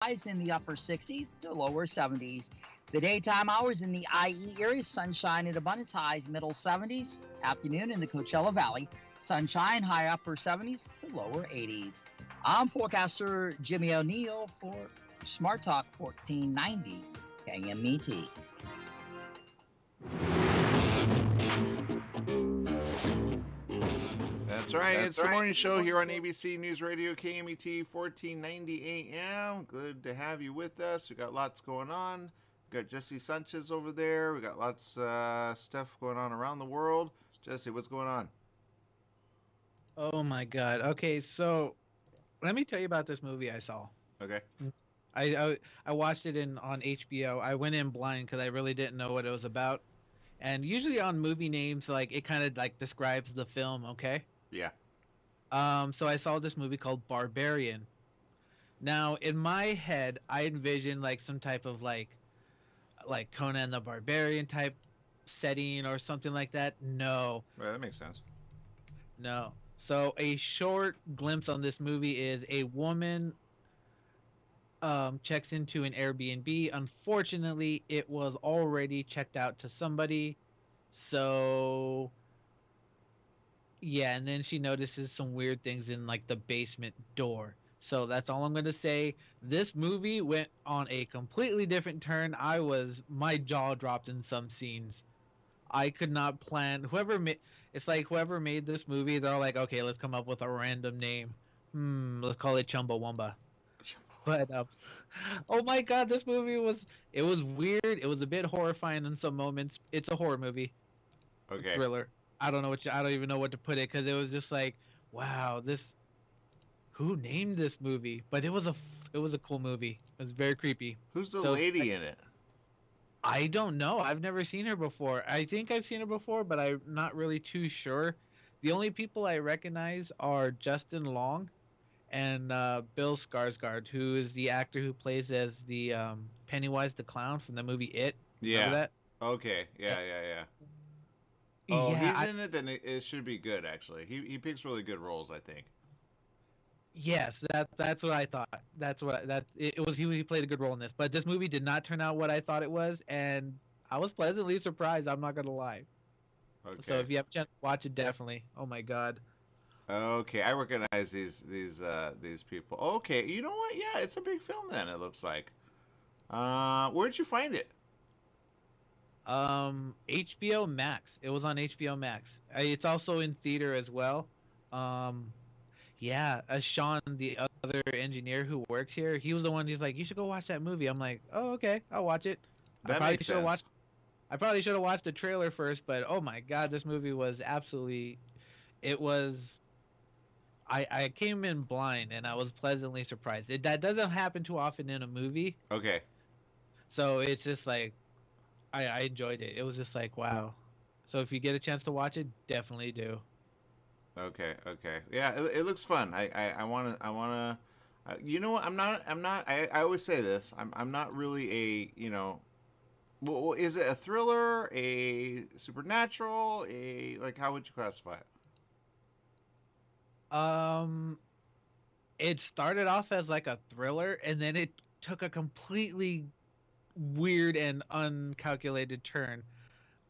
Highs in the upper 60s to lower 70s. The daytime hours in the IE area, sunshine and abundance, highs middle 70s. Afternoon in the Coachella Valley, sunshine, high upper 70s to lower 80s. I'm forecaster Jimmy O'Neill for Smart Talk 1490 KMET. That's right. It's the morning show here on ABC News Radio KMET 1490 AM. Good to have you with us. We got lots going on. We got Jesse Sanchez over there. We got lots stuff going on around the world. Jesse, what's going on? Oh my God. Okay, so let me tell you about this movie I saw. Okay. I watched it on HBO. I went in blind because I really didn't know what it was about. And usually on movie names, like it kind of like describes the film. Okay. Yeah. So I saw this movie called Barbarian. Now in my head, I envisioned like some type of like Conan the Barbarian type setting or something like that. No, Well, that makes sense. no. So a short glimpse on this movie is a woman checks into an Airbnb. Unfortunately, it was already checked out to somebody. So yeah, and then she notices some weird things in like the basement door. So that's all I'm going to say. This movie went on a completely different turn. My jaw dropped in some scenes. I could not plan. It's like whoever made this movie, they're like, okay, let's come up with a random name. Let's call it Chumbawamba. But oh my God, this movie was weird. It was a bit horrifying in some moments. It's a horror movie, Okay. thriller. I don't even know what to put it because it was just like, wow, who named this movie? But it was a cool movie. It was very creepy. Who's the So, lady in it? I don't know. I've never seen her before. I think I've seen her before, but I'm not really too sure. The only people I recognize are Justin Long and Bill Skarsgård, who is the actor who plays as the Pennywise the clown from the movie It. Yeah. Remember that? Okay. Yeah. Oh, Yeah, he's in it. Then it should be good. Actually, he picks really good roles. I think. yes, that's what I thought. It was he played a good role in this, but this movie did not turn out what I thought it was, and I was pleasantly surprised. I'm not gonna lie. Okay. So if you have a chance to watch it, definitely. Oh my God. Okay, I recognize these people. Okay, you know what? Yeah, it's a big film then. It looks like. Where'd you find it? HBO Max. It was on HBO Max. It's also in theater as well. Yeah, Sean, the other engineer who works here, he was the one. He's like, you should go watch that movie. I'm like, oh okay, I'll watch it. That makes sense. I probably should have watched the trailer first, but oh my God, this movie was absolutely. It was. I came in blind and I was pleasantly surprised. That doesn't happen too often in a movie, Okay. so it's just like I enjoyed it. It was just like wow. So if you get a chance to watch it, definitely do. Okay. Yeah, it looks fun. I wanna. You know what? I'm not. I always say this. I'm not really a. Well, is it a thriller? A supernatural? A like? How would you classify it? Um, it started off as like a thriller, and then it took a completely weird and uncalculated turn.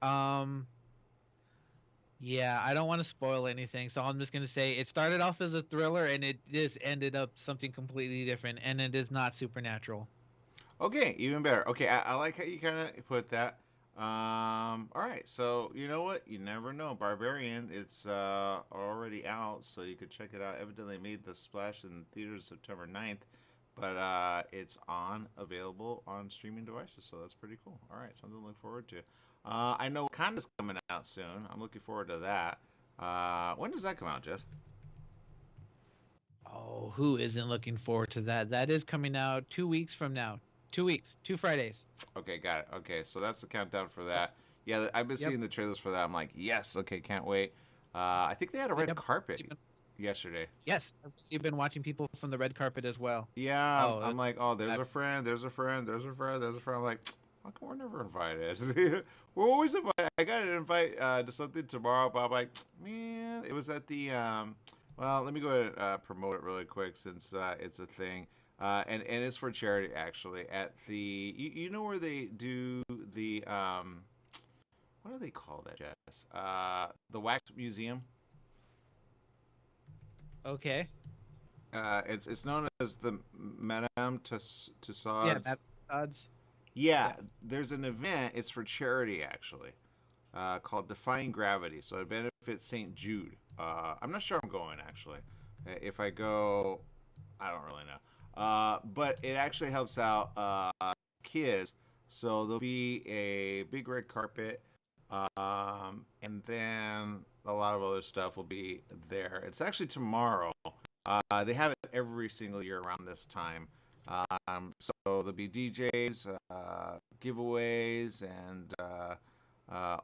Um, yeah, I don't want to spoil anything, so I'm just gonna say it started off as a thriller, and it just ended up something completely different, and it is not supernatural. Okay, even better. Okay, I like how you kind of put that. All right. So you know what? You never know. Barbarian. It's already out, so you could check it out. Evidently made the splash in theaters September 9th, but it's on available on streaming devices, so that's pretty cool. All right, something to look forward to. I know Wakanda's coming out soon. I'm looking forward to that. When does that come out, Jess? Oh, who isn't looking forward to that? That is coming out 2 weeks from now. 2 weeks, 2 Fridays. Okay, got it. Okay, so that's the countdown for that. Yeah, I've been Yep. seeing the trailers for that. I'm like, yes, okay, can't wait. I think they had a red Yep. carpet yesterday. Yes, you've been watching people from the red carpet as well. Yeah, Oh, I'm like, oh, there's that- a friend, there's a friend, there's a friend, there's a friend. I'm like, how come we're never invited? We're always invited. I got an invite to something tomorrow, but I'm like, man, it was at the, well, let me go ahead and promote it really quick since it's a thing. and it's for charity actually. At the you know where they do the what do they call that, Jess? The Wax Museum. Okay. It's known as the Madame Tussauds. Yeah, that's odds. Yeah, Yeah. there's an event. It's for charity actually, called Defying Gravity. So it benefits St. Jude. I'm not sure I'm going actually. If I go, I don't really know. But it actually helps out kids. So there'll be a big red carpet, and then a lot of other stuff will be there. It's actually tomorrow. They have it every single year around this time. So there'll be DJs, giveaways, and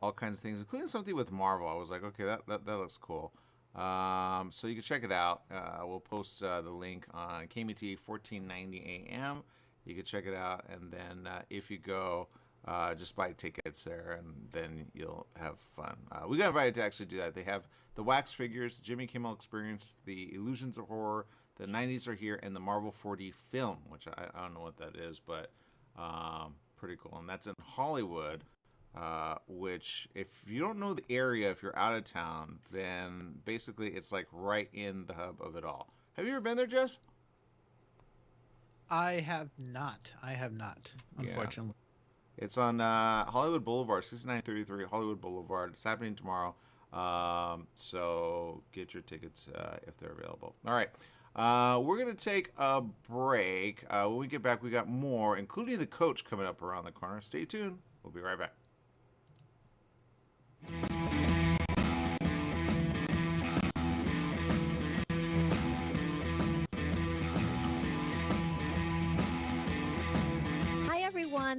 all kinds of things, including something with Marvel. I was like, okay, that looks cool. So you can check it out. We'll post the link on KMT 1490 AM. You can check it out, and then if you go, just buy tickets there, and then you'll have fun. We got invited to actually do that. They have the wax figures, Jimmy Kimmel Experience, the Illusions of Horror, the 90s are here, and the Marvel 4D film, which I don't know what that is, but pretty cool. And that's in Hollywood, which if you don't know the area, if you're out of town, then basically it's like right in the hub of it all. Have you ever been there, Jess? I have not. Unfortunately. It's on Hollywood Boulevard, 6933 Hollywood Boulevard. It's happening tomorrow. So get your tickets if they're available. All right. We're going to take a break. When we get back, we got more, including the coach coming up around the corner. Stay tuned. We'll be right back.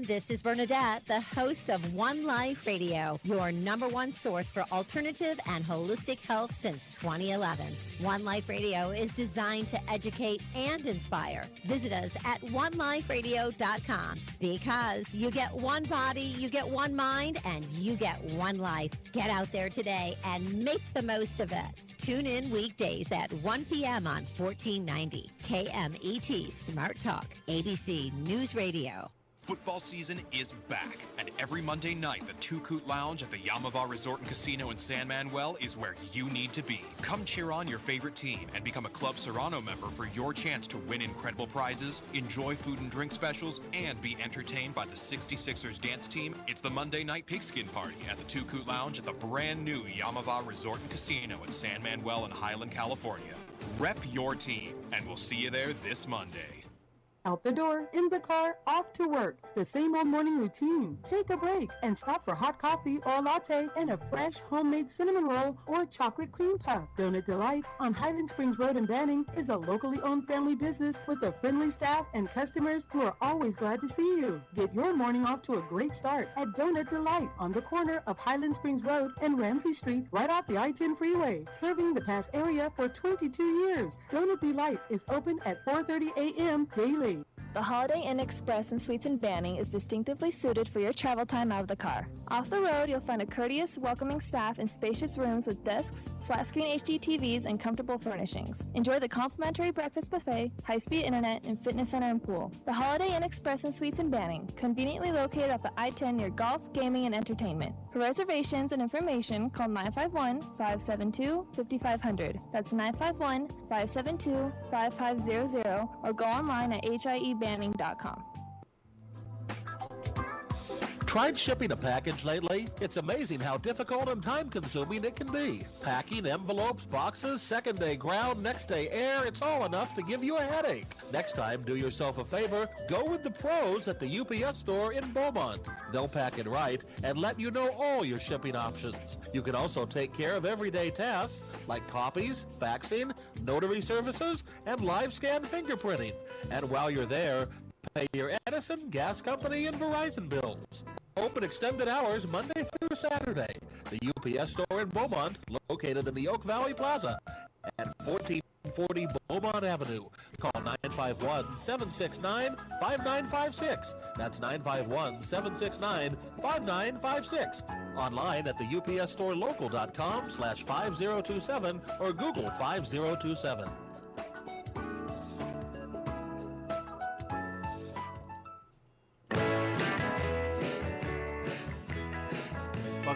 This is Bernadette, the host of One Life Radio, your number one source for alternative and holistic health since 2011. One Life Radio is designed to educate and inspire. Visit us at oneliferadio.com because you get one body, you get one mind, and you get one life. Get out there today and make the most of it. Tune in weekdays at 1 p.m. on 1490 KMET Smart Talk, ABC News Radio. Football season is back, and every Monday night, the Two Coot Lounge at the Yamava Resort and Casino in San Manuel is where you need to be. Come cheer on your favorite team and become a Club Serrano member for your chance to win incredible prizes, enjoy food and drink specials, and be entertained by the 66ers dance team. It's the Monday Night Pigskin Party at the Two Coot Lounge at the brand new Yamava Resort and Casino in San Manuel in Highland, California. Rep your team, and we'll see you there this Monday. Out the door, in the car, off to work. The same old morning routine. Take a break and stop for hot coffee or a latte and a fresh homemade cinnamon roll or chocolate cream puff. Donut Delight on Highland Springs Road in Banning is a locally owned family business with a friendly staff and customers who are always glad to see you. Get your morning off to a great start at Donut Delight on the corner of Highland Springs Road and Ramsey Street right off the I-10 freeway. Serving the Pass area for 22 years. Donut Delight is open at 4:30 a.m. daily. The Holiday Inn Express and Suites in Banning is distinctively suited for your travel time out of the car. Off the road, you'll find a courteous, welcoming staff in spacious rooms with desks, flat-screen HD TVs, and comfortable furnishings. Enjoy the complimentary breakfast buffet, high-speed internet, and fitness center and pool. The Holiday Inn Express and Suites in Banning, conveniently located off the I-10 near golf, gaming, and entertainment. For reservations and information, call 951-572-5500. That's 951-572-5500, or go online at hiebanning.com. Tried shipping a package lately? It's amazing how difficult and time-consuming it can be. Packing envelopes, boxes, second-day ground, next-day air, it's all enough to give you a headache. Next time, do yourself a favor, go with the pros at the UPS store in Beaumont. They'll pack it right and let you know all your shipping options. You can also take care of everyday tasks like copies, faxing, notary services, and live scan fingerprinting. And while you're there, pay your Edison, gas company, and Verizon bills. Open extended hours Monday through Saturday. The UPS store in Beaumont, located in the Oak Valley Plaza at 1440 Beaumont Avenue. Call 951-769-5956. That's 951-769-5956. Online at the upsstorelocal.com/5027 or Google 5027.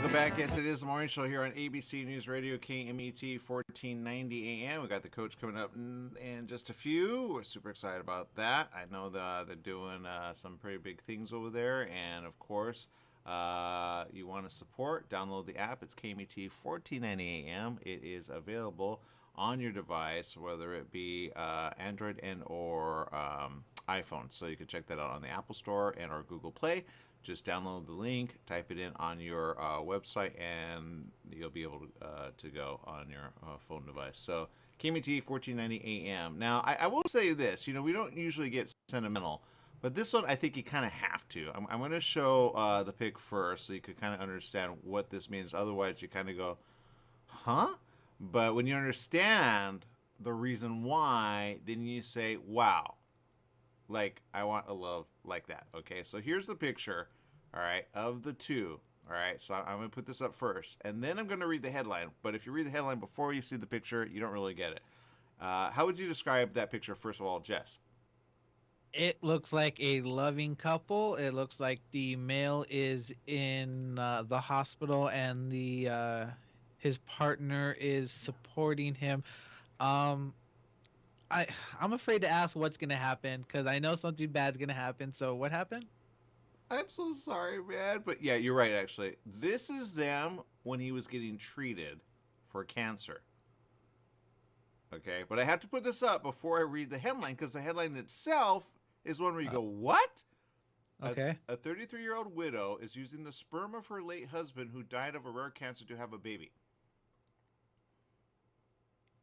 Welcome back. Yes, it is the morning show here on ABC News Radio, KMET 1490 AM. We got the coach coming up in just a few. We're super excited about that. I know that they're doing some pretty big things over there. And, of course, you want to support, download the app. It's KMET 1490 AM. It is available on your device, whether it be Android and or iPhone. So you can check that out on the Apple Store and or Google Play. Just download the link, type it in on your website, and you'll be able to go on your phone device. So KMET 1490 AM. Now, I will say this. You know, we don't usually get sentimental, but this one I think you kind of have to. I'm going to show the pic first so you could kind of understand what this means. Otherwise, you kind of go, huh? But when you understand the reason why, then you say, wow. Like, I want a love like that. Okay, so here's the picture, all right, of the two. All right, so I'm going to put this up first, and then I'm going to read the headline. But if you read the headline before you see the picture, you don't really get it. How would you describe that picture, first of all, Jess? It looks like a loving couple. It looks like the male is in the hospital, and the his partner is supporting him. I'm afraid to ask what's gonna happen because I know something bad's gonna happen. So what happened? I'm so sorry, man. But yeah, you're right, actually. This is them when he was getting treated for cancer. Okay, but I have to put this up before I read the headline because the headline itself is one where you go, what? Okay. A 33-year-old widow is using the sperm of her late husband who died of a rare cancer to have a baby.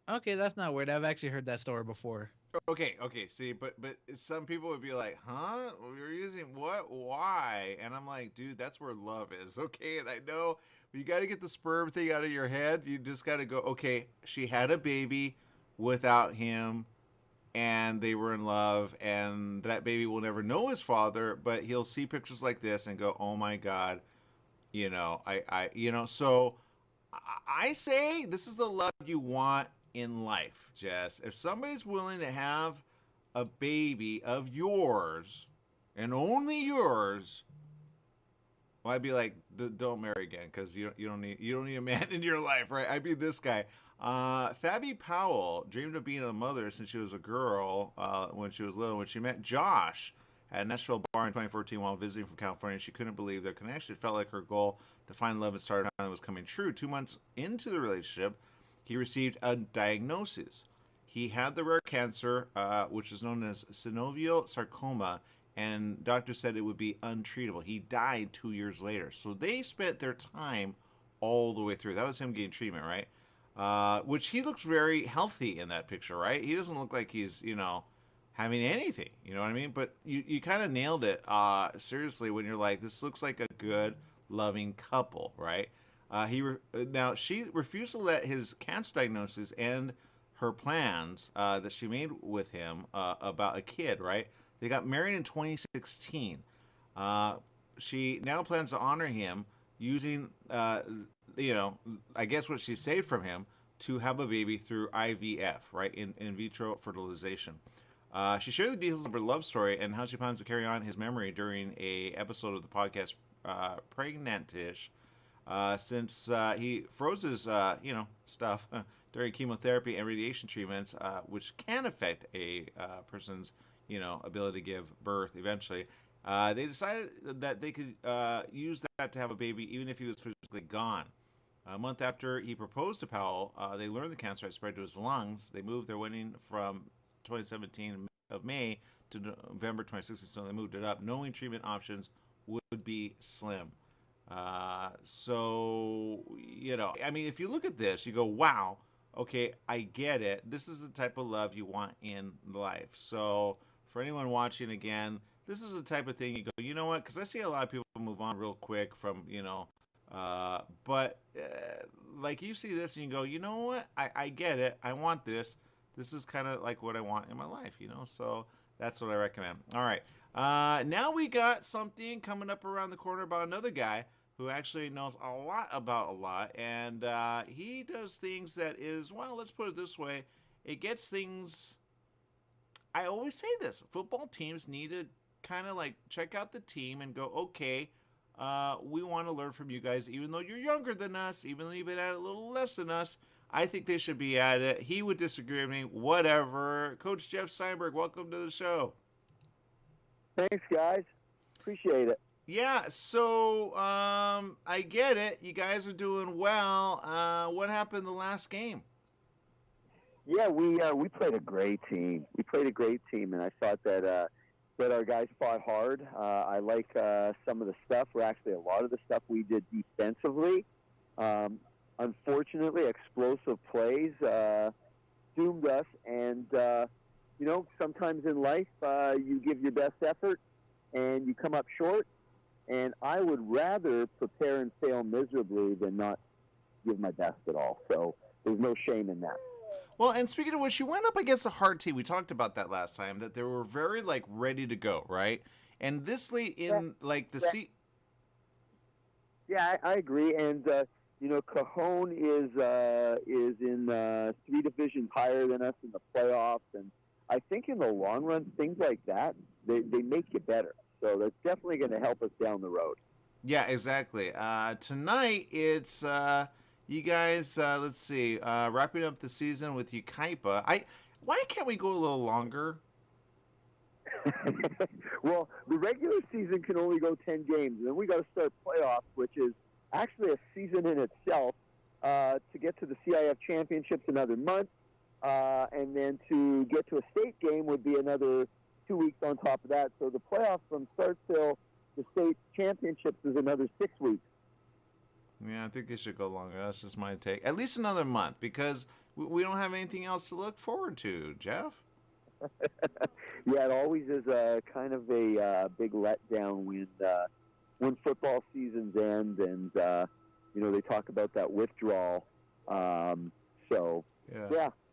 Okay, that's not weird. I've actually heard that story before. Okay, see, but some people would be like, huh? You're using what? Why? And I'm like, dude, that's where love is, okay? And I know you got to get the sperm thing out of your head. You just got to go, okay, she had a baby without him, and they were in love, and that baby will never know his father, but he'll see pictures like this and go, oh my God, you know, so I say this is the love you want in life, Jess. If somebody's willing to have a baby of yours and only yours, well, I'd be like, don't marry again because you don't need a man in your life, right? I'd be this guy. Fabi Powell dreamed of being a mother since she was a girl when she was little. When she met Josh at a Nashville bar in 2014 while visiting from California, she couldn't believe their connection. It felt like her goal to find love and start a family was coming true. 2 months into the relationship, he received a diagnosis. He had the rare cancer, which is known as synovial sarcoma, and doctors said it would be untreatable. He died 2 years later. So they spent their time all the way through. That was him getting treatment, right? Which he looks very healthy in that picture, right? He doesn't look like he's, having anything. You know what I mean? But you kind of nailed it, seriously, when you're like, this looks like a good, loving couple, right? Now, she refused to let his cancer diagnosis end her plans that she made with him about a kid, right? They got married in 2016. She now plans to honor him using, I guess what she saved from him to have a baby through IVF, right? In vitro fertilization. She shared the details of her love story and how she plans to carry on his memory during a episode of the podcast Pregnantish. Since he froze his, stuff during chemotherapy and radiation treatments, which can affect a person's, ability to give birth eventually, they decided that they could use that to have a baby even if he was physically gone. A month after he proposed to Powell, they learned the cancer had spread to his lungs. They moved their wedding from 2017 of May to November 2016, so they moved it up, knowing treatment options would be slim. So, if you look at this, you go, wow, okay, I get it. This is the type of love you want in life. So for anyone watching again, this is the type of thing you go, you know what? Because I see a lot of people move on real quick from, like you see this and you go, you know what? I get it. I want this. This is kind of like what I want in my life, so that's what I recommend. All right. Now we got something coming up around the corner about another guy who actually knows a lot about a lot, and he does things that is, well, let's put it this way, it gets things, I always say this, football teams need to kind of like check out the team and go, okay, we want to learn from you guys, even though you're younger than us, even though you've been at it a little less than us. I think they should be at it. He would disagree with me. Whatever. Coach Jeff Steinberg, welcome to the show. Thanks, guys. Appreciate it. Yeah, so I get it. You guys are doing well. What happened the last game? Yeah, we played a great team. And I thought that our guys fought hard. I like some of the stuff, or actually a lot of the stuff we did defensively. Unfortunately, explosive plays doomed us. And, sometimes in life you give your best effort and you come up short. And I would rather prepare and fail miserably than not give my best at all. So there's no shame in that. Well, and speaking of which, you went up against a hard team. We talked about that last time, that they were very, ready to go, right? And this late in, Yeah, I agree. And, Cajon is in 3 divisions higher than us in the playoffs. And I think in the long run, things like that, they make you better. So that's definitely going to help us down the road. Yeah, exactly. Tonight, it's you guys, let's see, wrapping up the season with Ukaipa. Why can't we go a little longer? Well, the regular season can only go 10 games. And then we got to start playoffs, which is actually a season in itself. To get to the CIF championships another month, and then to get to a state game would be another 2 weeks on top of that. So the playoffs from start till the state championships is another 6 weeks. Yeah, I think they should go longer. That's just my take. At least another month, because we don't have anything else to look forward to, Jeff. Yeah, it always is a kind of a big letdown when football seasons end, and they talk about that withdrawal. Yeah,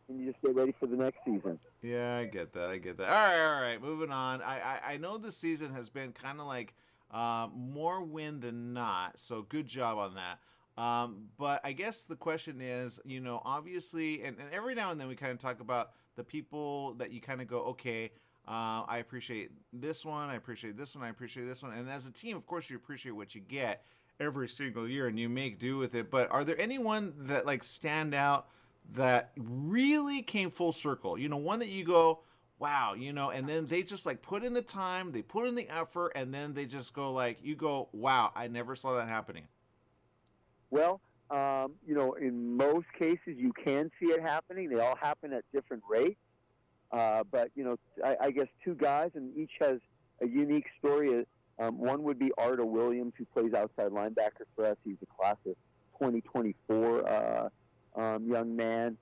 and you just get ready for the next season. Yeah, I get that. All right. Moving on. I know the season has been kind of more win than not, so good job on that. But I guess the question is, obviously, and every now and then we kind of talk about the people that you kind of go, okay, I appreciate this one, I appreciate this one, I appreciate this one. And as a team, of course, you appreciate what you get every single year and you make do with it. But are there anyone that stand out that really came full circle? One that you go, wow, and then they just put in the time, they put in the effort, and then they just go you go, wow, I never saw that happening. Well, in most cases you can see it happening. They all happen at different rates. But, I guess 2 guys, and each has a unique story. One would be Arda Williams, who plays outside linebacker for us. He's a class of 2024 young man,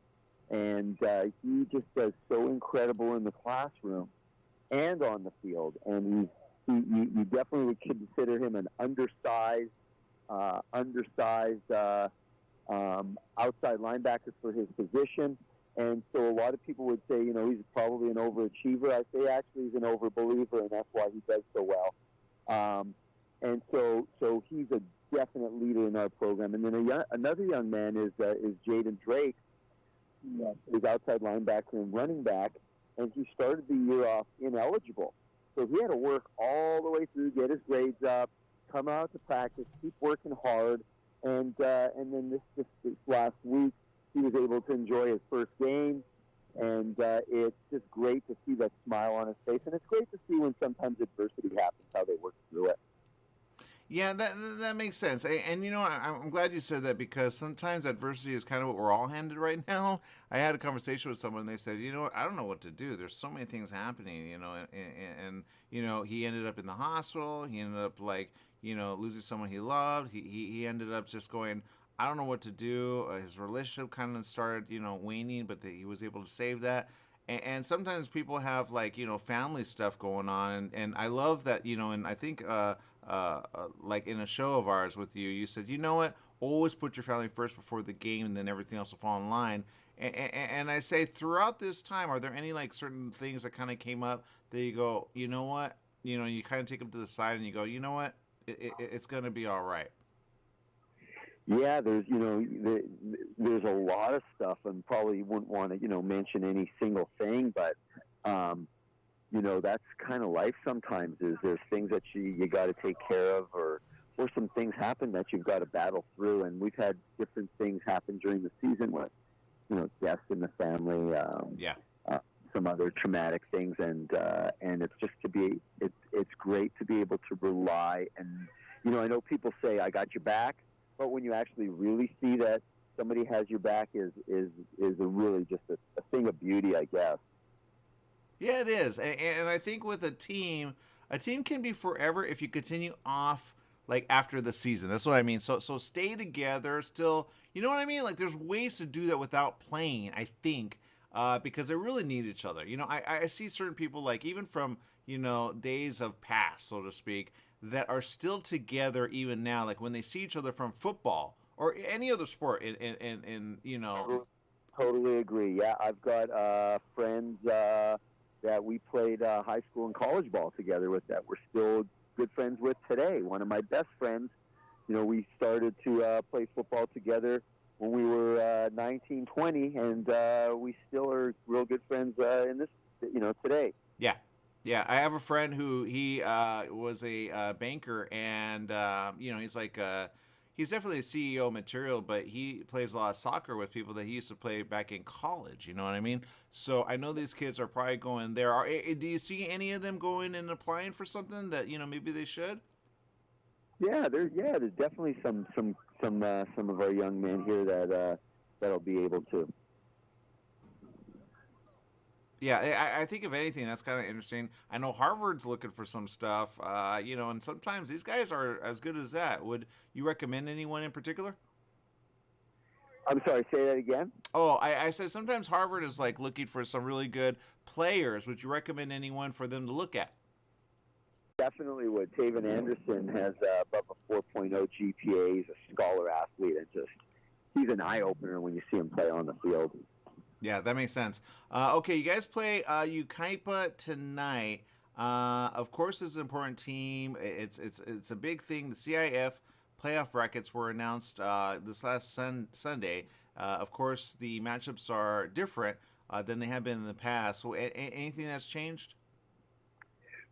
and he just does so incredible in the classroom and on the field. And you definitely would consider him an undersized outside linebacker for his position. And so a lot of people would say, he's probably an overachiever. I say actually he's an overbeliever, and that's why he does so well. And so he's a definite leader in our program. And then another young man is Jaden Drake. He's outside linebacker and running back, and he started the year off ineligible. So he had to work all the way through, get his grades up, come out to practice, keep working hard, and then this last week he was able to enjoy his first game, and it's just great to see that smile on his face, and it's great to see when sometimes adversity happens, how they work through it. Yeah, that makes sense. And I'm glad you said that, because sometimes adversity is kind of what we're all handed right now. I had a conversation with someone, and they said, I don't know what to do. There's so many things happening, and he ended up in the hospital. He ended up losing someone he loved. He ended up just going, I don't know what to do. His relationship kind of started, waning, but he was able to save that. And sometimes people have family stuff going on, and I love that, and I think in a show of ours with you, you said, what, always put your family first before the game, and then everything else will fall in line. And I say, throughout this time, are there any certain things that kind of came up that you go, what, you kind of take them to the side and you go, what, it's going to be all right? Yeah, there's there's a lot of stuff, and probably wouldn't want to mention any single thing, but that's kind of life sometimes. Is there's things that you got to take care of, or some things happen that you've got to battle through. And we've had different things happen during the season with, deaths in the family, some other traumatic things, and it's just it's great to be able to rely. And I know people say I got your back, but when you actually really see that somebody has your back is a really just a thing of beauty, I guess. Yeah, it is. And I think with a team can be forever if you continue off like after the season. That's what I mean. So stay together still. You know what I mean? Like there's ways to do that without playing, I think, because they really need each other. I see certain people, like even from, days of past, so to speak, that are still together even now. Like when they see each other from football or any other sport in. Totally agree. Yeah, I've got friends that we played high school and college ball together with that we're still good friends with today. One of my best friends, we started to play football together when we were 19, 20, and we still are real good friends in this, today. Yeah. Yeah, I have a friend who he was a banker, and he's like he's definitely a CEO material, but he plays a lot of soccer with people that he used to play back in college. You know what I mean? So I know these kids are probably going there. Do you see any of them going and applying for something that maybe they should? Yeah, there's definitely some of our young men here that'll be able to. Yeah, I think if anything, that's kind of interesting. I know Harvard's looking for some stuff, and sometimes these guys are as good as that. Would you recommend anyone in particular? I'm sorry, say that again? Oh, I said sometimes Harvard is like looking for some really good players. Would you recommend anyone for them to look at? Definitely would. Taven Anderson has above a 4.0 GPA. He's a scholar athlete, and he's an eye-opener when you see him play on the field. Yeah, that makes sense. Okay, you guys play Ukaipa tonight. Of course, it's an important team. It's a big thing. The CIF playoff brackets were announced this last Sunday. Of course, the matchups are different than they have been in the past. So, anything that's changed?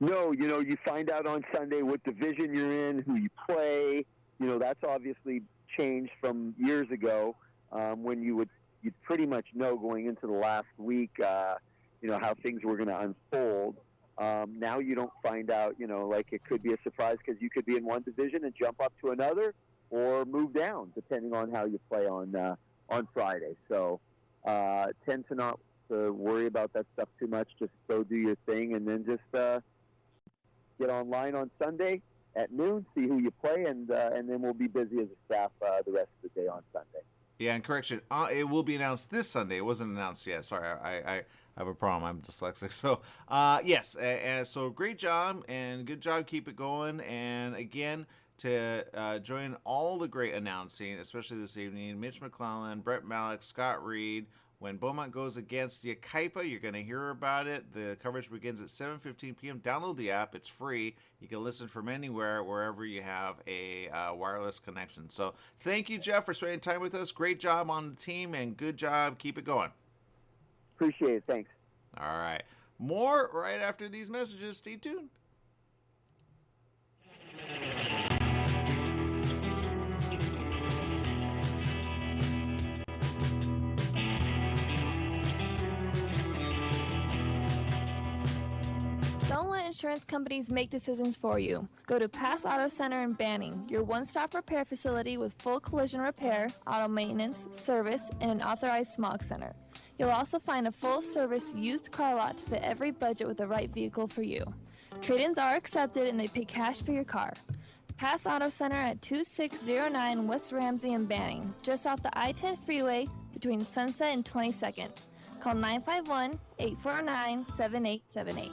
No, you find out on Sunday what division you're in, who you play. That's obviously changed from years ago when you'd pretty much know going into the last week, how things were going to unfold. Now you don't find out, like it could be a surprise because you could be in one division and jump up to another or move down, depending on how you play on Friday. So tend to not worry about that stuff too much. Just go do your thing and then just get online on Sunday at noon, see who you play, and then we'll be busy as a staff the rest of the day on Sunday. Yeah, and correction, it will be announced this Sunday. It wasn't announced yet. Sorry, I have a problem. I'm dyslexic. So, yes, so great job and good job. Keep it going. And again, to join all the great announcing, especially this evening, Mitch McClellan, Brett Malik, Scott Reed. When Beaumont goes against Ukaipa, you're going to hear about it. The coverage begins at 7:15 p.m. Download the app. It's free. You can listen from anywhere, wherever you have a wireless connection. So thank you, Jeff, for spending time with us. Great job on the team, and good job. Keep it going. Appreciate it. Thanks. All right. More right after these messages. Stay tuned. Don't let insurance companies make decisions for you. Go to Pass Auto Center in Banning, your one-stop repair facility with full collision repair, auto maintenance, service, and an authorized smog center. You'll also find a full-service used car lot to fit every budget with the right vehicle for you. Trade-ins are accepted and they pay cash for your car. Pass Auto Center at 2609 West Ramsey in Banning, just off the I-10 freeway between Sunset and 22nd. Call 951-849-7878.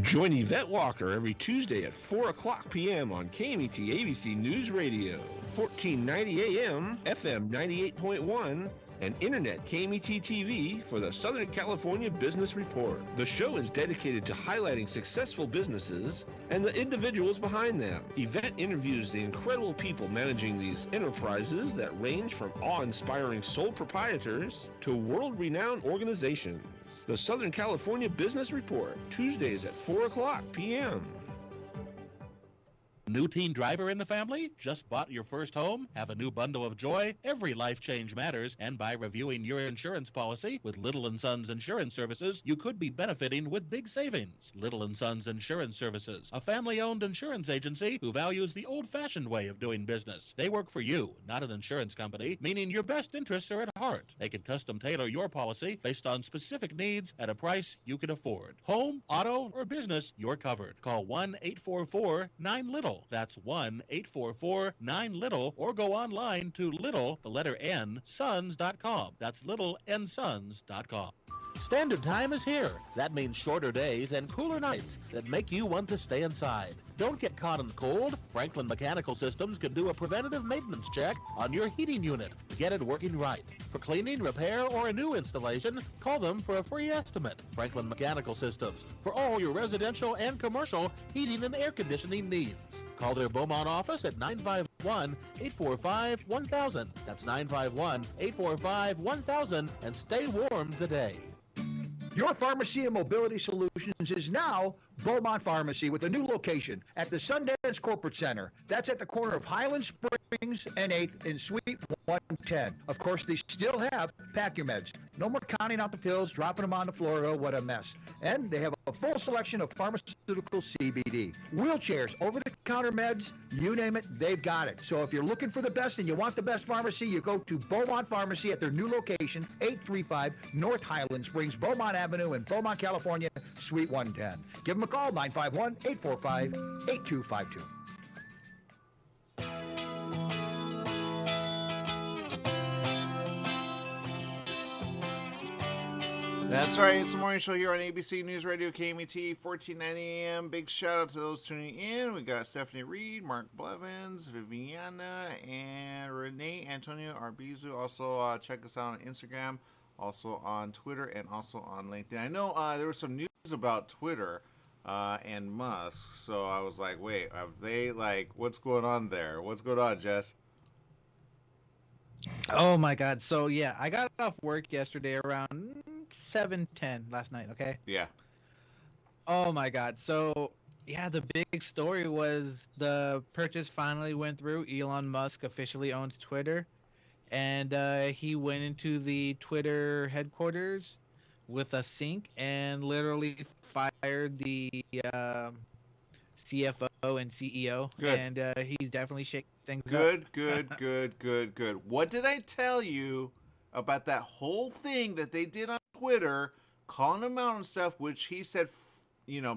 Join Yvette Walker every Tuesday at 4 o'clock p.m. on KMET ABC News Radio, 1490 AM, FM 98.1, and Internet KMET TV for the Southern California Business Report. The show is dedicated to highlighting successful businesses and the individuals behind them. Yvette interviews the incredible people managing these enterprises that range from awe-inspiring sole proprietors to world-renowned organizations. The Southern California Business Report, Tuesdays at 4 o'clock p.m. New teen driver in the family? Just bought your first home? Have a new bundle of joy? Every life change matters, and by reviewing your insurance policy with Little & Sons Insurance Services, you could be benefiting with big savings. Little & Sons Insurance Services, a family-owned insurance agency who values the old-fashioned way of doing business. They work for you, not an insurance company, meaning your best interests are at heart. They can custom tailor your policy based on specific needs at a price you can afford. Home, auto, or business, you're covered. Call 1-844-9-LITTLE. That's 1-844-9-LITTLE, or go online to little, the letter N, sons.com. That's littleNsons.com. Standard time is here. That means shorter days and cooler nights that make you want to stay inside. Don't get caught in the cold. Franklin Mechanical Systems can do a preventative maintenance check on your heating unit to get it working right. For cleaning, repair, or a new installation, call them for a free estimate. Franklin Mechanical Systems, for all your residential and commercial heating and air conditioning needs. Call their Beaumont office at 951-845-1000. That's 951-845-1000, and stay warm today. Your pharmacy and mobility solutions is now Beaumont Pharmacy with a new location at the Sundance Corporate Center. That's at the corner of Highland Springs and 8th in Suite 110. Of course, they still have Pack Your Meds. No more counting out the pills, dropping them on the floor. Oh, what a mess. And they have a full selection of pharmaceutical CBD. Wheelchairs, over-the-counter meds, you name it, they've got it. So if you're looking for the best and you want the best pharmacy, you go to Beaumont Pharmacy at their new location, 835 North Highland Springs, Beaumont Avenue in Beaumont, California, Suite 110. Give them a call, 951-845-8252. That's right. It's the morning show here on ABC News Radio KMET, 1490 AM. Big shout out to those tuning in. We got Stephanie Reed, Mark Blevins, Viviana, and Renee Antonio Arbizu. Also, check us out on Instagram, also on Twitter, and also on LinkedIn. I know there was some news about Twitter and Musk, so I was like, wait, have they, what's going on there? What's going on, Jess? Oh my God. So yeah, I got off work yesterday around 7:10 last night, okay? Yeah. Oh my God. So yeah, the big story was the purchase finally went through. Elon Musk officially owns Twitter, and he went into the Twitter headquarters with a sink and literally fired the CFO and CEO. Good. And he's definitely shaking things up. Good. What did I tell you about that whole thing that they did on Twitter, calling him out and stuff, which he said,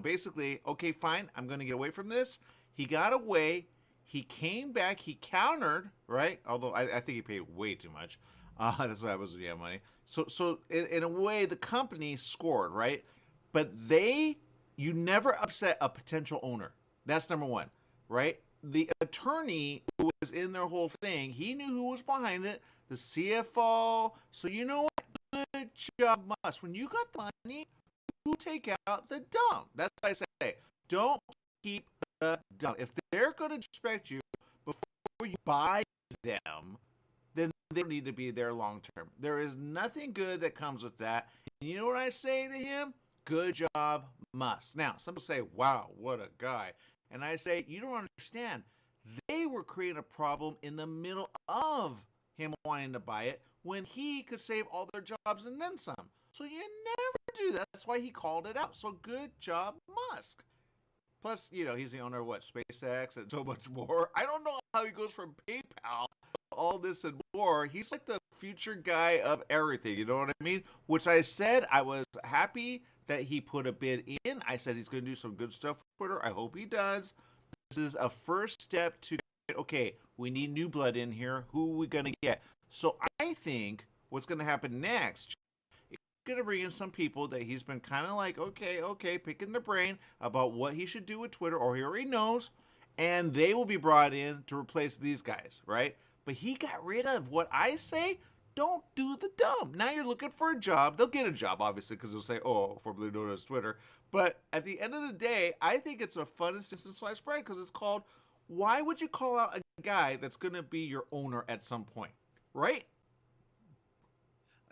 basically, okay, fine, I'm going to get away from this. He got away. He came back. He countered, right? Although I think he paid way too much. That's why it was money. So in a way, the company scored, right? But you never upset a potential owner. That's number one, right? The attorney who was in their whole thing, he knew who was behind it, the CFO. So you know what? Good job, Musk. When you got the money, you take out the dump. That's what I say. Don't keep the dump. If they're going to respect you before you buy them, then they need to be there long term. There is nothing good that comes with that. And you know what I say to him? Good job, Musk. Now, some people say, wow, what a guy. And I say, you don't understand. They were creating a problem in the middle of him wanting to buy it when he could save all their jobs and then some. So you never do that. That's why he called it out. So good job, Musk. Plus, he's the owner of SpaceX and so much more. I don't know how he goes from PayPal to all this and more. He's like the future guy of everything. You know what I mean? Which I said I was happy that he put a bid in. I said he's going to do some good stuff for Twitter. I hope he does. This is a first step to, okay, we need new blood in here. Who are we going to get? So I think what's going to happen next, he's going to bring in some people that he's been kind of like, okay, picking their brain about what he should do with Twitter, or he already knows, and they will be brought in to replace these guys, right? But he got rid of what I say. Don't do the dumb. Now you're looking for a job. They'll get a job, obviously, because they'll say, formerly known as Twitter. But at the end of the day, I think it's a fun and sliced bread because it's called, why would you call out a guy that's going to be your owner at some point? Right?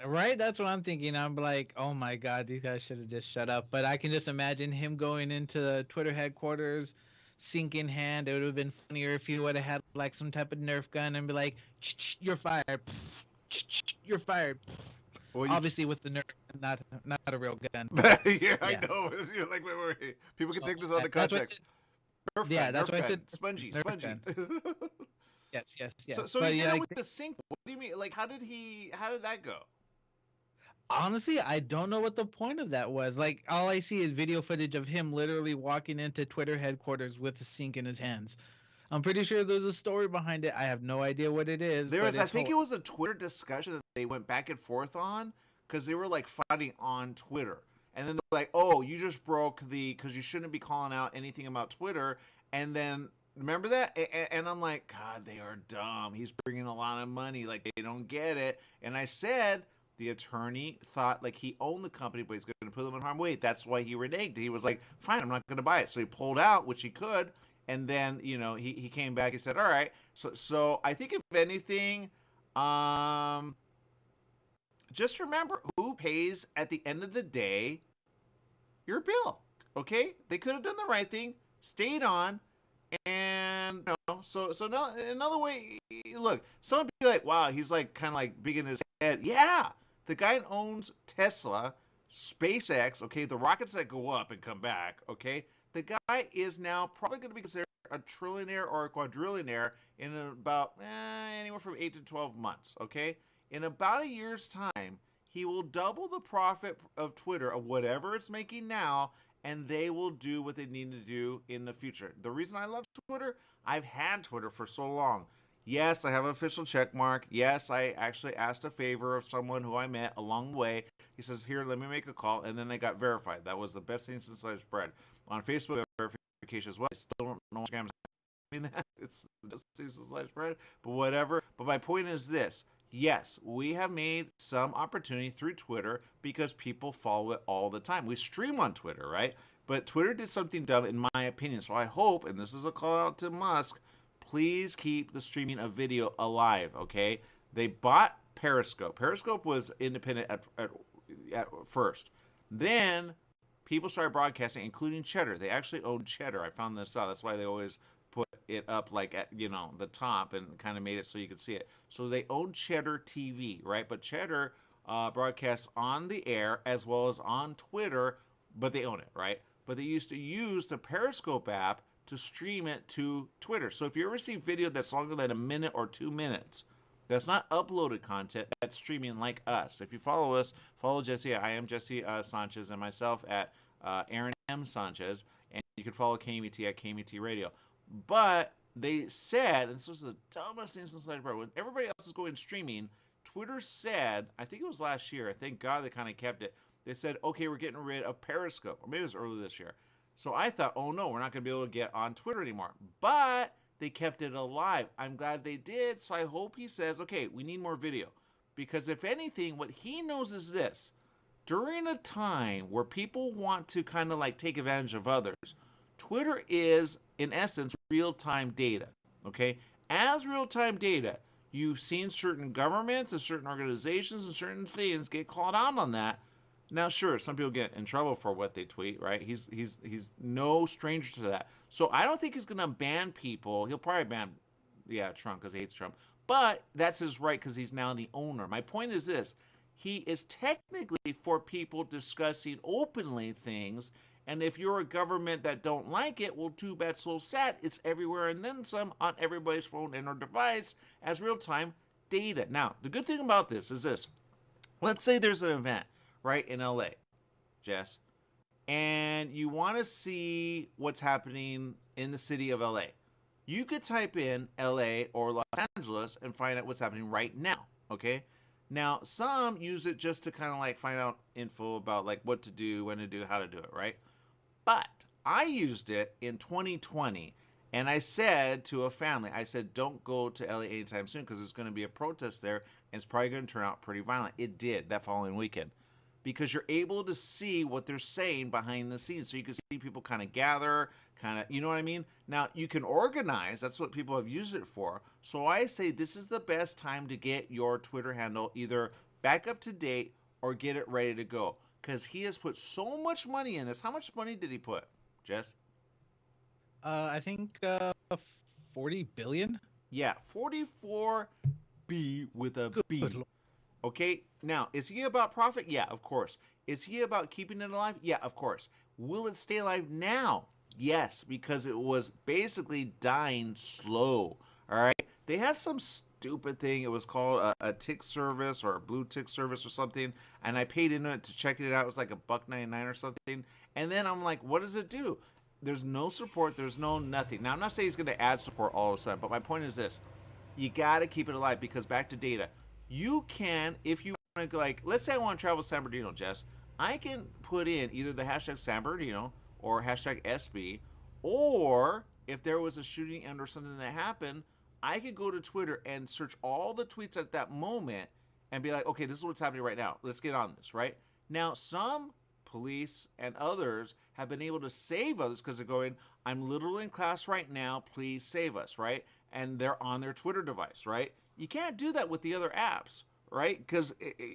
Right? That's what I'm thinking. I'm like, oh my God, these guys should have just shut up. But I can just imagine him going into the Twitter headquarters, sinking hand. It would have been funnier if he would have had like some type of Nerf gun and be like, "You're fired. You're fired." Well, Obviously with the Nerf, not a real gun. Yeah, I know. You're like, wait. People can take this out of context. Nerf gun, that's Nerf why I gun. said Spongy. Yes. So But he did yeah, it with the sink. What do you mean? Like, how did that go? honestly, I don't know what the point of that was. Like, all I see is video footage of him literally walking into Twitter headquarters with a sink in his hands. I'm pretty sure there's a story behind it. I have no idea what it is. I think it was a Twitter discussion that they went back and forth on because they were like fighting on Twitter. And then they're like, oh, you just broke because you shouldn't be calling out anything about Twitter. And then, remember that? And I'm like, God, they are dumb. He's bringing a lot of money. Like, they don't get it. And I said, the attorney thought like he owned the company, but he's going to put them in harm's way. That's why he reneged. He was like, fine, I'm not going to buy it. So he pulled out, which he could. And then, he came back. He said, all right. So I think if anything, just remember who pays at the end of the day your bill. Okay? They could have done the right thing, stayed on, and so no, another way. Look, someone be like, wow, he's like kind of like big in his head. Yeah, the guy owns Tesla, SpaceX. Okay, the rockets that go up and come back. Okay. The guy is now probably going to be considered a trillionaire or a quadrillionaire in about anywhere from 8 to 12 months, okay? In about a year's time, he will double the profit of Twitter, of whatever it's making now, and they will do what they need to do in the future. The reason I love Twitter, I've had Twitter for so long. Yes, I have an official check mark. Yes, I actually asked a favor of someone who I met along the way. He says, here, let me make a call, and then I got verified. That was the best thing since sliced bread. On Facebook, verification as well. I still don't know what scams doing that. It's just since sliced bread, but whatever. But my point is this. Yes, we have made some opportunity through Twitter because people follow it all the time. We stream on Twitter, right? But Twitter did something dumb, in my opinion. So I hope, and this is a call out to Musk, please keep the streaming of video alive, okay? They bought Periscope. Periscope was independent at first. Then people started broadcasting, including Cheddar. They actually own Cheddar. I found this out. That's why they always put it up like at the top and kind of made it so you could see it. So they own Cheddar TV, right? But Cheddar broadcasts on the air as well as on Twitter, but they own it, right? But they used to use the Periscope app to stream it to Twitter. So if you ever see video that's longer than a minute or 2 minutes, that's not uploaded content, that's streaming like us. If you follow us, follow Jesse. I am Jesse Sanchez, and myself at Aaron M. Sanchez. And you can follow KMET at KMET Radio. But they said, and this was the dumbest thing since sliced bread, when everybody else is going streaming, Twitter said, I think it was last year, thank God they kind of kept it. They said, okay, we're getting rid of Periscope. Or maybe it was early this year. So I thought, oh no, we're not going to be able to get on Twitter anymore. But they kept it alive. I'm glad they did. So I hope he says, okay, we need more video. Because if anything, what he knows is this. During a time where people want to kind of like take advantage of others, Twitter is, in essence, real-time data. Okay? As real-time data, you've seen certain governments and certain organizations and certain things get called out on that. Now, sure, some people get in trouble for what they tweet, right? He's no stranger to that. So I don't think he's going to ban people. He'll probably ban, Trump because he hates Trump. But that's his right because he's now the owner. My point is this. He is technically for people discussing openly things. And if you're a government that don't like it, well, too bad, so sad. It's everywhere and then some on everybody's phone and or device as real-time data. Now, the good thing about this is this. Let's say there's an event, right, in LA, Jess, and you want to see what's happening in the city of LA. You could type in LA or Los Angeles and find out what's happening right now, okay? Now, some use it just to kind of like find out info about like what to do, when to do, how to do it, right? But I used it in 2020, and I said to a family, I said, don't go to LA anytime soon because there's going to be a protest there, and it's probably going to turn out pretty violent. It did that following weekend. Because you're able to see what they're saying behind the scenes. So you can see people kind of gather, you know what I mean? Now, you can organize. That's what people have used it for. So I say this is the best time to get your Twitter handle either back up to date or get it ready to go. Because he has put so much money in this. How much money did he put, Jess? I think 40 billion. Yeah, 44 B with a Good B. Lord. Okay, now, is he about profit? Yeah, of course. Is he about keeping it alive? Yeah, of course. Will it stay alive now? Yes, because it was basically dying slow. All right, they had some stupid thing. It was called a tick service or a blue tick service or something, and I paid into it to check it out. It was like $1.99 or something. And then I'm like, what does it do? There's no support. There's no nothing. Now I'm not saying he's going to add support all of a sudden, but my point is this: you got to keep it alive because back to data. You can, if you want to, like, let's say I want to travel San Bernardino, Jess. I can put in either the hashtag San Bernardino or hashtag SB, or if there was a shooting and or something that happened, I could go to Twitter and search all the tweets at that moment and be like, okay, this is what's happening right now. Let's get on this, right? Now, some police and others have been able to save others because they're going, I'm literally in class right now, please save us, right? And they're on their Twitter device, right? You can't do that with the other apps, right? Because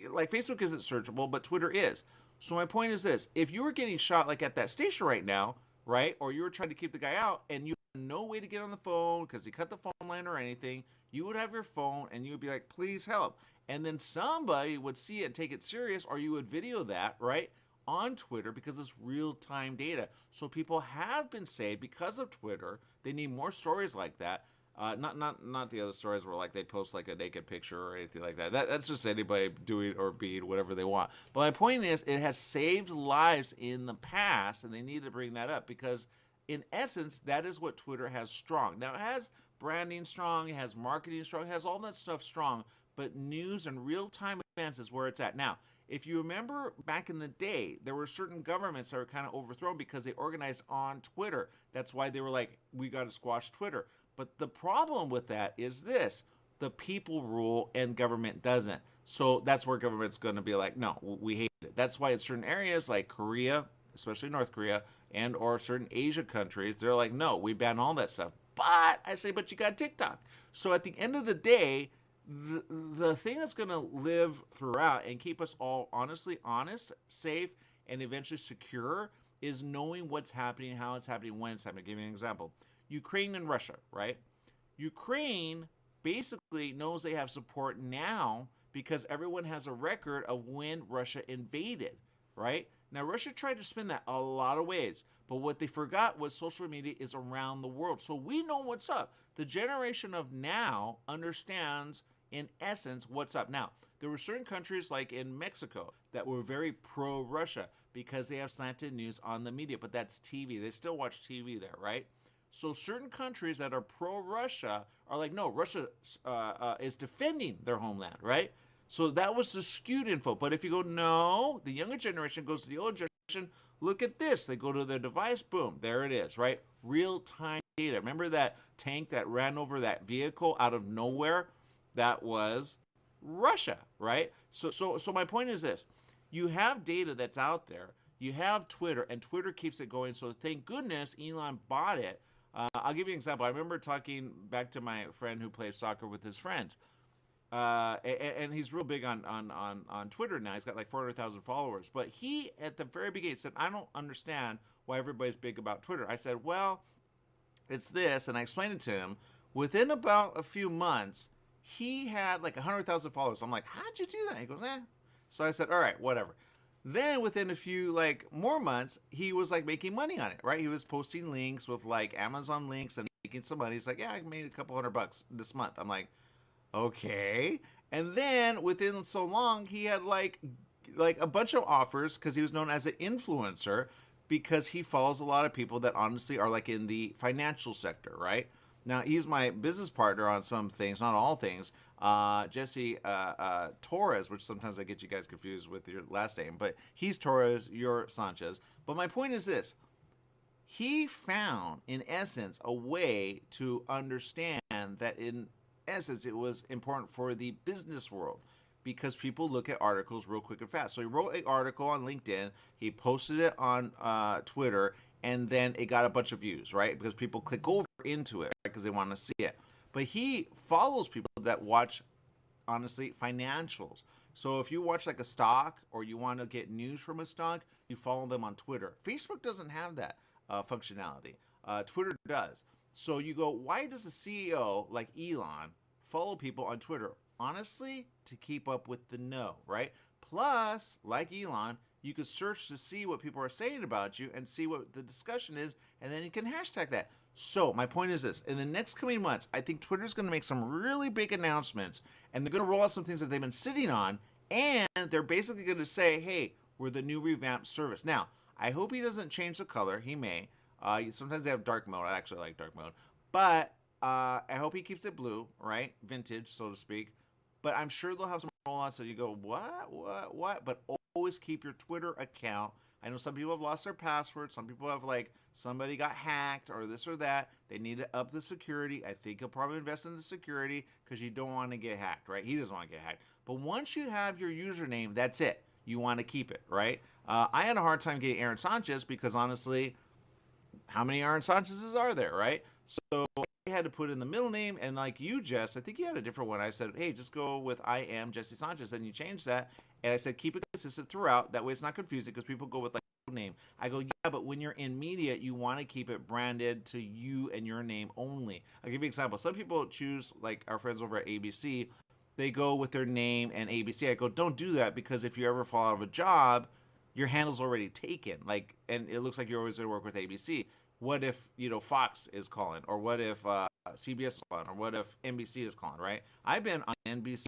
like Facebook isn't searchable, but Twitter is. So my point is this: if you were getting shot like at that station right now, right, or you were trying to keep the guy out and you had no way to get on the phone because he cut the phone line or anything, you would have your phone and you would be like, please help. And then somebody would see it and take it serious, or you would video that, right, on Twitter because it's real-time data. So people have been saved because of Twitter. They need more stories like that. Not the other stories where like they post like a naked picture or anything like that. That's just anybody doing or being whatever they want. But my point is, it has saved lives in the past, and they need to bring that up because, in essence, that is what Twitter has strong. Now it has branding strong, it has marketing strong, it has all that stuff strong. But news and real-time events is where it's at now. If you remember back in the day, there were certain governments that were kind of overthrown because they organized on Twitter. That's why they were like, we got to squash Twitter. But the problem with that is this: the people rule and government doesn't. So that's where government's going to be like, no, we hate it. That's why in certain areas like Korea, especially North Korea, and or certain Asia countries, they're like, no, we ban all that stuff. But I say, but you got TikTok. So at the end of the day, the thing that's going to live throughout and keep us all honestly honest, safe, and eventually secure is knowing what's happening, how it's happening, when it's happening. I'll give you an example. Ukraine and Russia, right? Ukraine basically knows they have support now because everyone has a record of when Russia invaded, right? Now, Russia tried to spin that a lot of ways, but what they forgot was social media is around the world. So we know what's up. The generation of now understands, in essence, what's up. Now, there were certain countries like in Mexico that were very pro-Russia because they have slanted news on the media, but that's TV. They still watch TV there, right? So certain countries that are pro-Russia are like, no, Russia is defending their homeland, right? So that was the skewed info. But if you go, no, the younger generation goes to the older generation, look at this. They go to their device, boom, there it is, right? Real-time data. Remember that tank that ran over that vehicle out of nowhere? That was Russia, right? So my point is this. You have data that's out there. You have Twitter, and Twitter keeps it going. So thank goodness Elon bought it. I'll give you an example. I remember talking back to my friend who plays soccer with his friends. And he's real big on Twitter now. He's got like 400,000 followers. But he, at the very beginning, said, I don't understand why everybody's big about Twitter. I said, well, it's this. And I explained it to him. Within about a few months, he had like 100,000 followers. I'm like, how'd you do that? He goes, eh. So I said, all right, whatever. Then within a few like more months, he was like making money on it, right? He was posting links with like Amazon links and making some money. He's like, yeah, I made a couple $100 this month. I'm like, okay. And then within so long, he had like a bunch of offers because he was known as an influencer because he follows a lot of people that honestly are like in the financial sector, right? Now, he's my business partner on some things, not all things. Jesse Torres, which sometimes I get you guys confused with your last name, but he's Torres, you're Sanchez. But my point is this. He found, in essence, a way to understand that, in essence, it was important for the business world because people look at articles real quick and fast. So he wrote an article on LinkedIn, he posted it on Twitter, and then it got a bunch of views, right? Because people click over into it, right? Because they want to see it. But he follows people that watch, honestly, financials. So if you watch like a stock or you want to get news from a stock, you follow them on Twitter. Facebook doesn't have that functionality. Twitter does. So you go, why does a CEO like Elon follow people on Twitter? Honestly, to keep up with the know, right? Plus, like Elon, you could search to see what people are saying about you and see what the discussion is, and then you can hashtag that. So my point is this: in the next coming months, I think Twitter's going to make some really big announcements, and they're going to roll out some things that they've been sitting on, and they're basically going to say, hey, we're the new revamped service. Now, I hope he doesn't change the color. He may. Sometimes they have dark mode. I actually like dark mode. But I hope he keeps it blue, right? Vintage, so to speak. But I'm sure they'll have some rollouts so you go, what? But always keep your Twitter account. I know some people have lost their password. Some people have, like, somebody got hacked or this or that. They need to up the security. I think he'll probably invest in the security because you don't want to get hacked, right? He doesn't want to get hacked. But once you have your username, that's it. You want to keep it, right? I had a hard time getting Aaron Sanchez because, honestly, how many Aaron Sanchez's are there, right? So I had to put in the middle name, and like you, Jess, I think you had a different one. I said, hey, just go with I am Jesse Sanchez. Then you change that, and I said keep it consistent throughout. That way it's not confusing because people go with like name. I go, yeah, but when you're in media, you want to keep it branded to you and your name only. I'll give you an example. Some people choose, like our friends over at ABC, they go with their name and ABC. I go, don't do that because if you ever fall out of a job, your handle's already taken. Like, and it looks like you're always going to work with ABC. What if, Fox is calling, or what if CBS is calling, or what if NBC is calling, right? I've been on NBC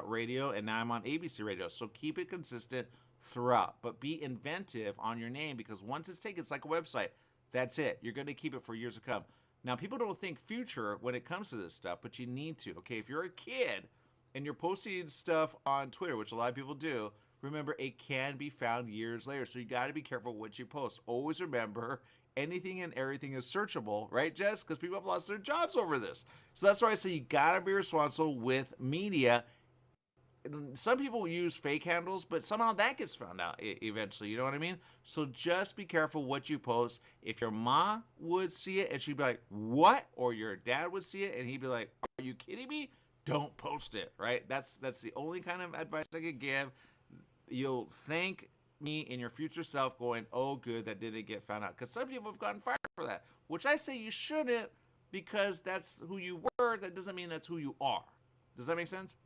radio, and now I'm on ABC radio. So keep it consistent throughout, but be inventive on your name because once it's taken, it's like a website. That's it. You're going to keep it for years to come. Now, people don't think future when it comes to this stuff, but you need to. Okay, if you're a kid and you're posting stuff on Twitter, which a lot of people do, remember it can be found years later. So you got to be careful what you post. Always remember, anything and everything is searchable, right, Jess? Because people have lost their jobs over this. So that's why I say you got to be responsible with media. Some people use fake handles, but somehow that gets found out eventually. You know what I mean? So just be careful what you post. If your ma would see it and she'd be like, what? Or your dad would see it and he'd be like, are you kidding me? Don't post it, right? That's the only kind of advice I could give. You'll thank me in your future self going, oh, good, that didn't get found out. Because some people have gotten fired for that, which I say you shouldn't because that's who you were. That doesn't mean that's who you are. Does that make sense?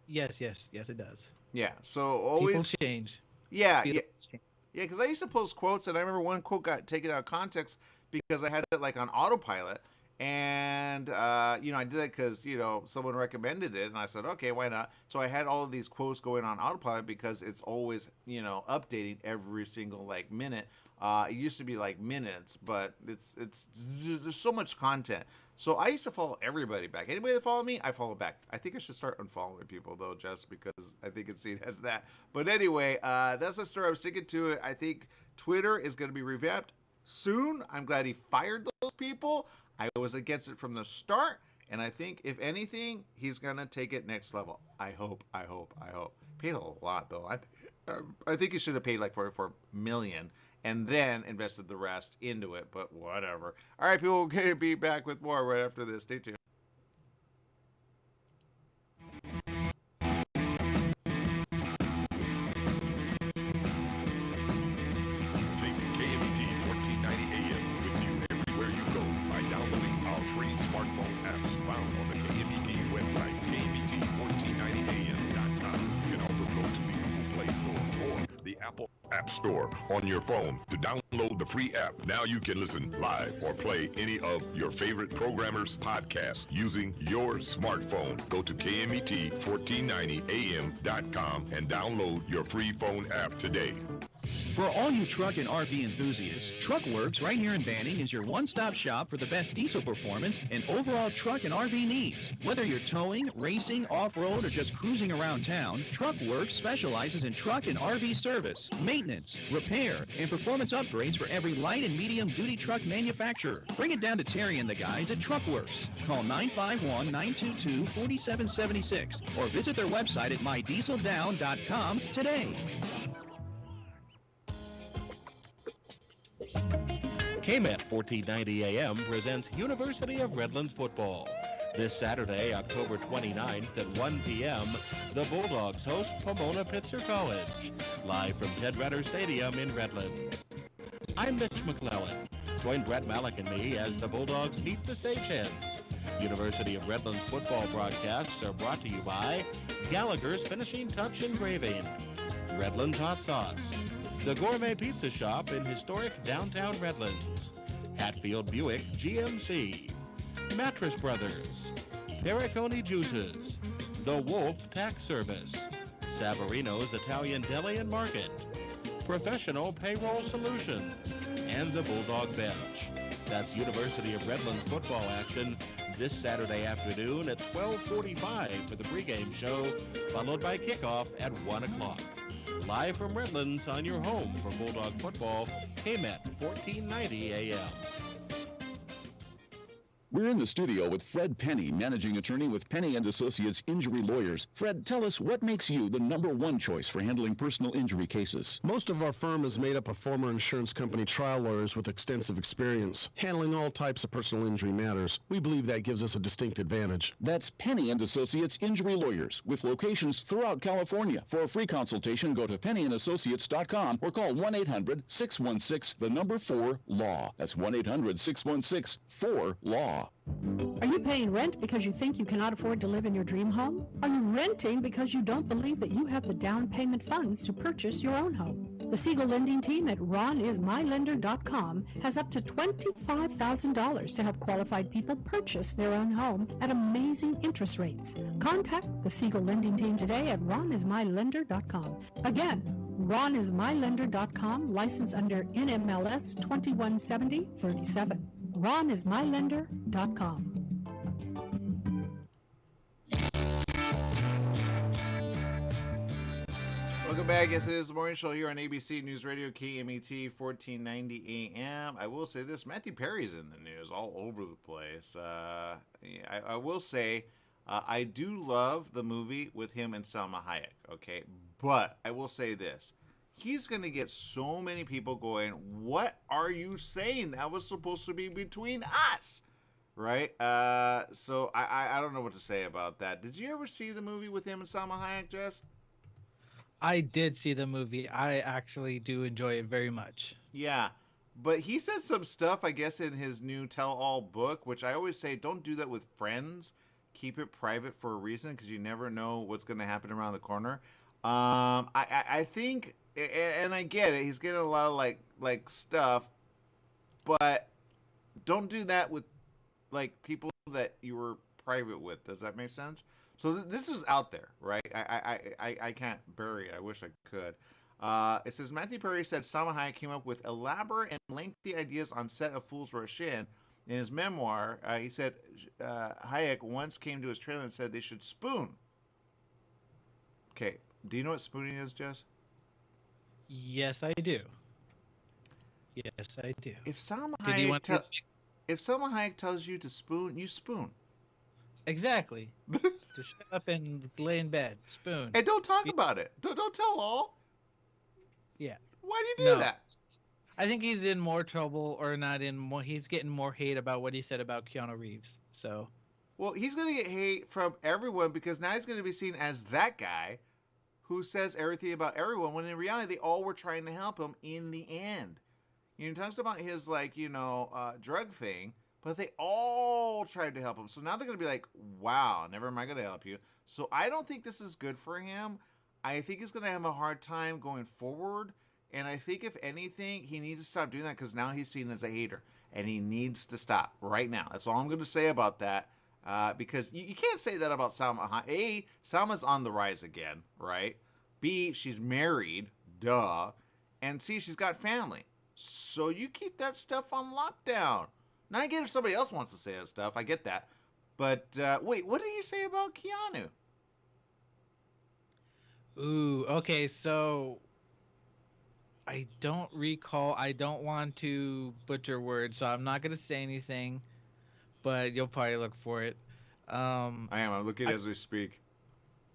Yes, it does. Yeah, so always people change. Yeah, because I used to post quotes, and I remember one quote got taken out of context because I had it like on autopilot, and I did that because someone recommended it, and I said, okay, why not? So I had all of these quotes going on autopilot because it's always updating every single like minute. It used to be like minutes, but it's there's so much content. So I used to follow everybody back. Anybody that followed me, I follow back. I think I should start unfollowing people though, just because I think it's seen as that. But anyway, that's the story. I'm sticking to it. I think Twitter is going to be revamped soon. I'm glad he fired those people. I was against it from the start, and I think if anything, he's going to take it next level. I hope. Paid a lot though. I think he should have paid like $44 million. And then invested the rest into it, but whatever. All right, people, we're going to be back with more right after this. Stay tuned. Take KMET 1490 AM with you everywhere you go by downloading our free smartphone apps found on the KMET website, KMET1490am.com. You can also go to the Google Play Store or the Apple App Store on your phone to download the free app. Now you can listen live or play any of your favorite programmers' podcasts using your smartphone. Go to KMET1490am.com and download your free phone app today. For all you truck and RV enthusiasts, Truckworks right here in Banning is your one-stop shop for the best diesel performance and overall truck and RV needs. Whether you're towing, racing, off-road, or just cruising around town, Truckworks specializes in truck and RV service, maintenance, repair, and performance upgrades for every light and medium-duty truck manufacturer. Bring it down to Terry and the guys at Truckworks. Call 951-922-4776 or visit their website at mydieseldown.com today. KMET 1490 AM presents University of Redlands football. This Saturday, October 29th at 1 p.m., the Bulldogs host Pomona Pitzer College, live from Ted Redder Stadium in Redlands. I'm Mitch McClellan. Join Brett Malik and me as the Bulldogs meet the Sanchez. University of Redlands football broadcasts are brought to you by Gallagher's Finishing Touch Engraving, Redlands Hot Sauce, the Gourmet Pizza Shop in historic downtown Redlands, Hatfield Buick GMC, Mattress Brothers, Pericone Juices, The Wolf Tax Service, Savarino's Italian Deli and Market, Professional Payroll Solutions, and the Bulldog Bench. That's University of Redlands football action this Saturday afternoon at 12:45 for the pregame show, followed by kickoff at 1 o'clock. Live from Redlands on your home for Bulldog football, KMET 1490 AM. We're in the studio with Fred Penny, managing attorney with Penny and Associates Injury Lawyers. Fred, tell us what makes you the #1 choice for handling personal injury cases. Most of our firm is made up of former insurance company trial lawyers with extensive experience handling all types of personal injury matters. We believe that gives us a distinct advantage. That's Penny and Associates Injury Lawyers with locations throughout California. For a free consultation, go to pennyandassociates.com or call 1-800-616-4-LAW. That's 1-800-616-4-LAW. Are you paying rent because you think you cannot afford to live in your dream home? Are you renting because you don't believe that you have the down payment funds to purchase your own home? The Siegel lending team at ronismylender.com has up to $25,000 to help qualified people purchase their own home at amazing interest rates. Contact the Siegel lending team today at ronismylender.com. Again, ronismylender.com, license under NMLS 217037. ronismylender.com. Welcome back. Yes, it is the morning show here on ABC News Radio, KMET 1490 AM. I will say this, Matthew Perry's in the news all over the place. I will say, I do love the movie with him and Salma Hayek, okay? But I will say this. He's going to get so many people going, what are you saying? That was supposed to be between us, right? So I don't know what to say about that. Did you ever see the movie with him and Salma Hayek, Jess? I did see the movie. I actually do enjoy it very much. Yeah, but he said some stuff, I guess, in his new tell-all book, which I always say, don't do that with friends. Keep it private for a reason, because you never know what's going to happen around the corner. I think, and I get it, he's getting a lot of like stuff, but don't do that with like people that you were private with. Does that make sense? So this is out there, right? I can't bury it. I wish I could. It says, Matthew Perry said Salma Hayek came up with elaborate and lengthy ideas on set of Fools Rush In. In his memoir, he said Hayek once came to his trailer and said they should spoon. Okay, do you know what spooning is, Jess? Yes, I do. Yes, I do. If Salma Hayek tells you to spoon, you spoon. Exactly. Just shut up and lay in bed. Spoon. And don't talk about it. Don't tell all. Yeah. Why do you do that? I think he's in more trouble, or not in more. He's getting more hate about what he said about Keanu Reeves. So. Well, he's going to get hate from everyone because now he's going to be seen as that guy who says everything about everyone when in reality they all were trying to help him in the end. You know, he talks about his drug thing. But they all tried to help him. So now they're going to be like, wow, never am I going to help you. So I don't think this is good for him. I think he's going to have a hard time going forward. And I think, if anything, he needs to stop doing that because now he's seen as a hater. And he needs to stop right now. That's all I'm going to say about that. Because you can't say that about Salma. A, Salma's on the rise again, right? B, she's married, duh. And C, she's got family. So you keep that stuff on lockdown. Now, I get if somebody else wants to say that stuff. I get that. But, wait, what did he say about Keanu? Ooh, okay, so I don't recall. I don't want to butcher words, so I'm not going to say anything, but you'll probably look for it. I am. I'm looking as we speak.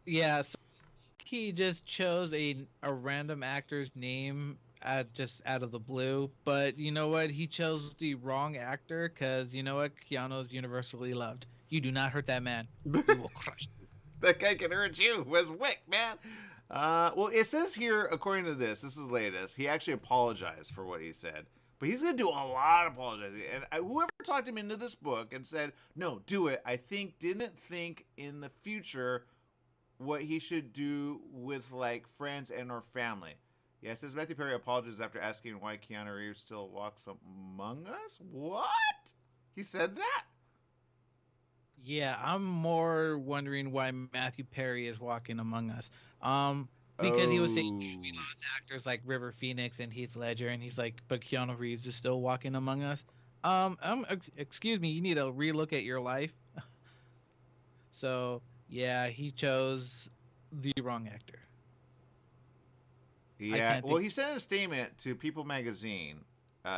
Yeah, so he just chose a random actor's name just out of the blue, but you know what? He chose the wrong actor because you know what? Keanu's universally loved. You do not hurt that man. He will crush you. That guy can hurt you. Was Wick, man. Well, it says here, according to this is latest, he actually apologized for what he said. But he's going to do a lot of apologizing. And whoever talked him into this book and said, no, do it, I think didn't think in the future what he should do with, like, friends and or family. Yeah, it says Matthew Perry apologizes after asking why Keanu Reeves still walks among us? What? He said that? Yeah, I'm more wondering why Matthew Perry is walking among us. Because he was saying we lost actors like River Phoenix and Heath Ledger, and he's like, but Keanu Reeves is still walking among us. Excuse me, you need to relook at your life. So yeah, he chose the wrong actor. Yeah, well, he sent a statement to People Magazine.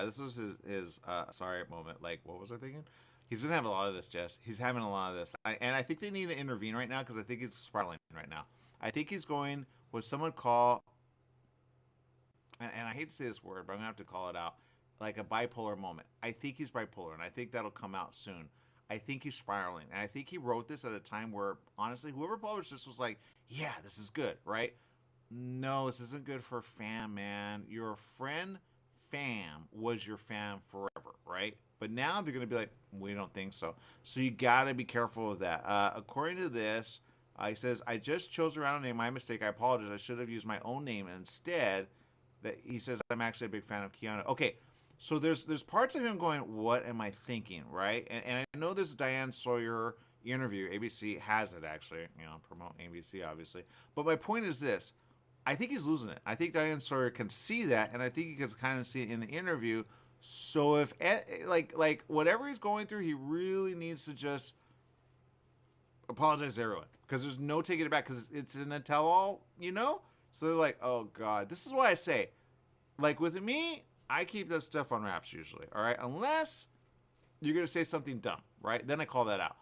This was his sorry moment. Like, what was I thinking? He's gonna have a lot of this, Jess. He's having a lot of this, and I think they need to intervene right now because I think he's spiraling right now. I think he's going what someone call, and I hate to say this word, but I'm gonna have to call it out, like a bipolar moment. I think he's bipolar, and I think that'll come out soon. I think he's spiraling, and I think he wrote this at a time where, honestly, whoever published this was like, yeah, this is good, right? No, this isn't good for fam, man. Your friend fam was your fam forever, right? But now they're going to be like, we don't think so. So you got to be careful of that. According to this, he says, I just chose a random name. My mistake. I apologize. I should have used my own name instead. That he says, I'm actually a big fan of Keanu. Okay, so there's parts of him going, what am I thinking, right? And I know this Diane Sawyer interview. ABC has it, actually. You know, promote ABC, obviously. But my point is this. I think he's losing it. I think Diane Sawyer can see that, and I think he can kind of see it in the interview. So if like whatever he's going through, he really needs to just apologize to everyone because there's no taking it back because it's in a tell-all, you know. So they're like, oh god, this is why I say, like with me, I keep that stuff on wraps usually. All right, unless you're gonna say something dumb, right? Then I call that out.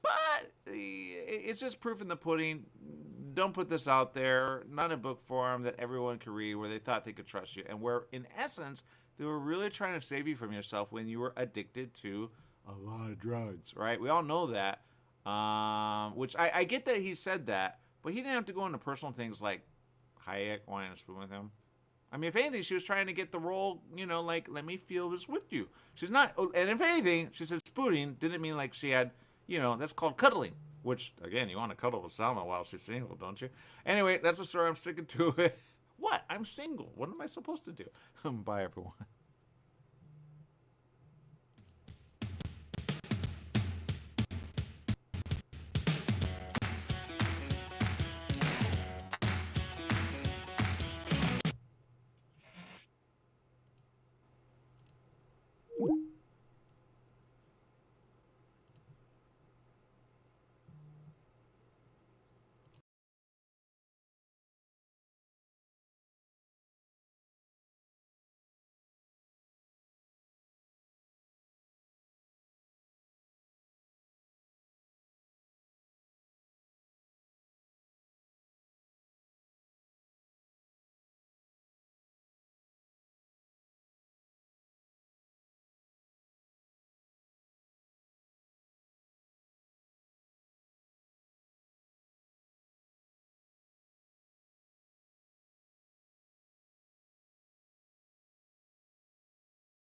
But it's just proof in the pudding. Don't put this out there, not in book form that everyone could read where they thought they could trust you. And where, in essence, they were really trying to save you from yourself when you were addicted to a lot of drugs, right? We all know that. Which I get that he said that, but he didn't have to go into personal things like Hayek wanting to spoon with him. I mean, if anything, she was trying to get the role, you know, like, let me feel this with you. She's not, and if anything, she said spooning didn't mean like she had, you know, that's called cuddling. Which, again, you want to cuddle with Salma while she's single, don't you? Anyway, that's the story. I'm sticking to it. What? I'm single. What am I supposed to do? Bye, everyone.